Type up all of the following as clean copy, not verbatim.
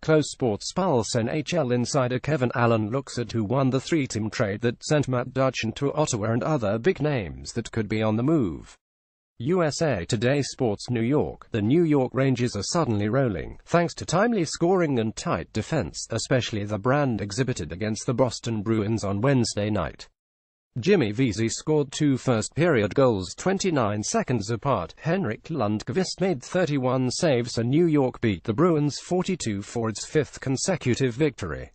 Close SportsPulse NHL insider Kevin Allen looks at who won the three-team trade that sent Matt Duchen to Ottawa and other big names that could be on the move. USA Today Sports New York. The New York Rangers are suddenly rolling, thanks to timely scoring and tight defense, especially the brand exhibited against the Boston Bruins on Wednesday night. Jimmy Vesey scored two first-period goals 29 seconds apart. Henrik Lundqvist made 31 saves, and New York beat the Bruins 42 for its fifth consecutive victory.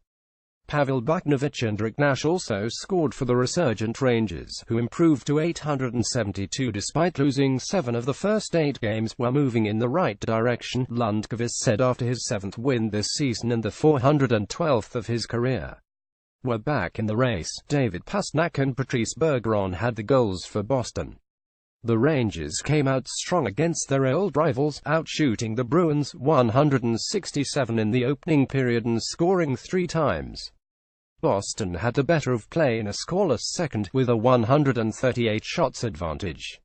Pavel Buchnevich and Rick Nash also scored for the resurgent Rangers, who improved to 872 despite losing 7 of the first 8 games. While moving in the right direction, Lundqvist said after his 7th win this season and the 412th of his career. "We're back in the race." David Pastrnak and Patrice Bergeron had the goals for Boston. The Rangers came out strong against their old rivals, outshooting the Bruins 167 in the opening period and scoring 3 times. Boston had the better of play in a scoreless second, with a 138 shots advantage.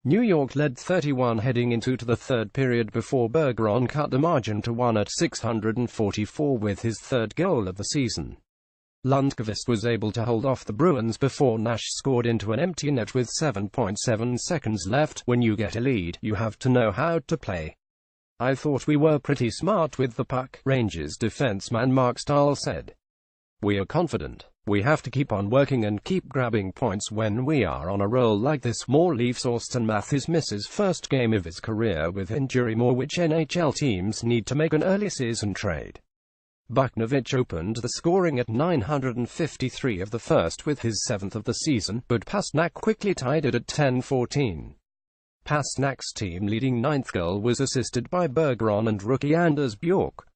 New York led 31 heading into the third period before Bergeron cut the margin to 1 at 644 with his third goal of the season. Lundqvist was able to hold off the Bruins before Nash scored into an empty net with 7.7 seconds left. "When you get a lead, you have to know how to play. I thought we were pretty smart with the puck," Rangers defenseman Mark Stahl said. "We are confident. We have to keep on working and keep grabbing points when we are on a roll like this." More Leafs. Auston Matthews misses first game of his career with injury. More which NHL teams need to make an early season trade. Buchnevich opened the scoring at 953 of the first with his 7th of the season, but Pastrnak quickly tied it at 10-14. Pastrnak's team-leading 9th goal was assisted by Bergeron and rookie Anders Bjork.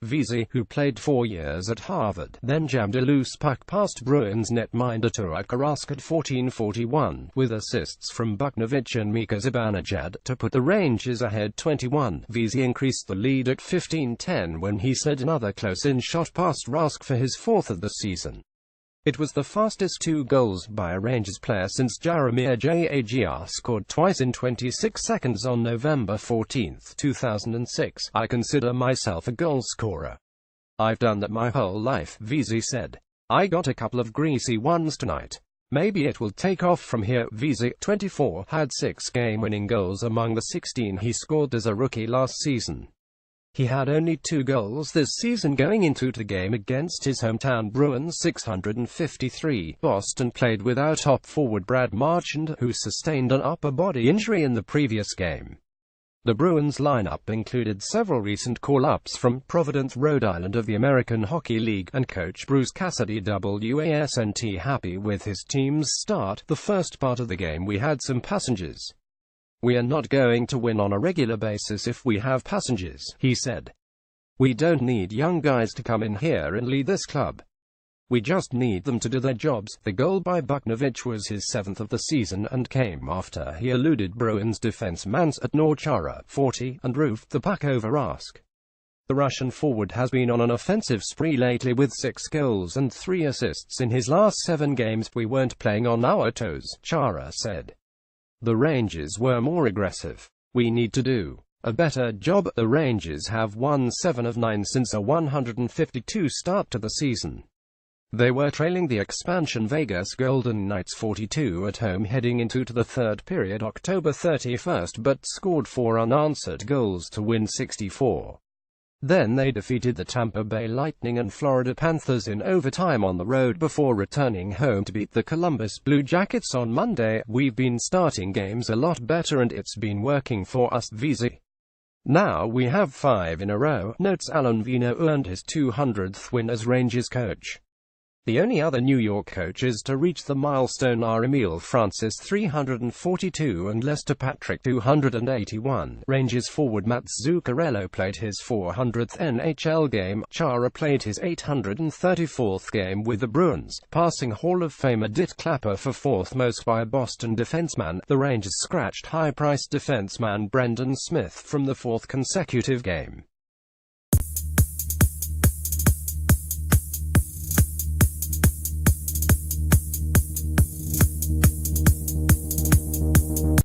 Vesey, who played 4 years at Harvard, then jabbed a loose puck past Bruins netminder Turek Arask at 14-41, with assists from Buchnevich and Mika Zibanejad to put the Rangers ahead 21. Vesey increased the lead at 15-10 when he slid another close-in shot past Rask for his 4th of the season. It was the fastest 2 goals by a Rangers player since Jaromir Jagr scored twice in 26 seconds on November 14, 2006. "I consider myself a goal scorer. I've done that my whole life," Vesey said. "I got a couple of greasy ones tonight. Maybe it will take off from here." Vesey, 24, had 6 game-winning goals among the 16 he scored as a rookie last season. He had only 2 goals this season going into the game against his hometown Bruins 653. Boston played without top forward Brad Marchand, who sustained an upper body injury in the previous game. The Bruins lineup included several recent call-ups from Providence, Rhode Island of the American Hockey League, and coach Bruce Cassidy wasn't happy with his team's start. "The first part of the game we had some passengers. We are not going to win on a regular basis if we have passengers," he said. "We don't need young guys to come in here and lead this club. We just need them to do their jobs." The goal by Buchnevich was his 7th of the season and came after he eluded Bruins defenseman Zdeno Chara, 40, and roofed the puck over Rask. The Russian forward has been on an offensive spree lately with 6 goals and 3 assists in his last 7 games. "We weren't playing on our toes," Chara said. "The Rangers were more aggressive. We need to do a better job." The Rangers have won 7 of 9 since a 152 start to the season. They were trailing the expansion Vegas Golden Knights 42 at home heading into the third period October 31, but scored 4 unanswered goals to win 64. Then they defeated the Tampa Bay Lightning and Florida Panthers in overtime on the road before returning home to beat the Columbus Blue Jackets on Monday. "We've been starting games a lot better and it's been working for us." Vesey. "Now we have 5 in a row," notes Alan Vino, who earned his 200th win as Rangers coach. The only other New York coaches to reach the milestone are Emile Francis 342 and Lester Patrick 281. Rangers forward Matt Zuccarello played his 400th NHL game. Chara played his 834th game with the Bruins, passing Hall of Famer Dit Clapper for 4th most by a Boston defenseman. The Rangers scratched high-priced defenseman Brendan Smith from the 4th consecutive game.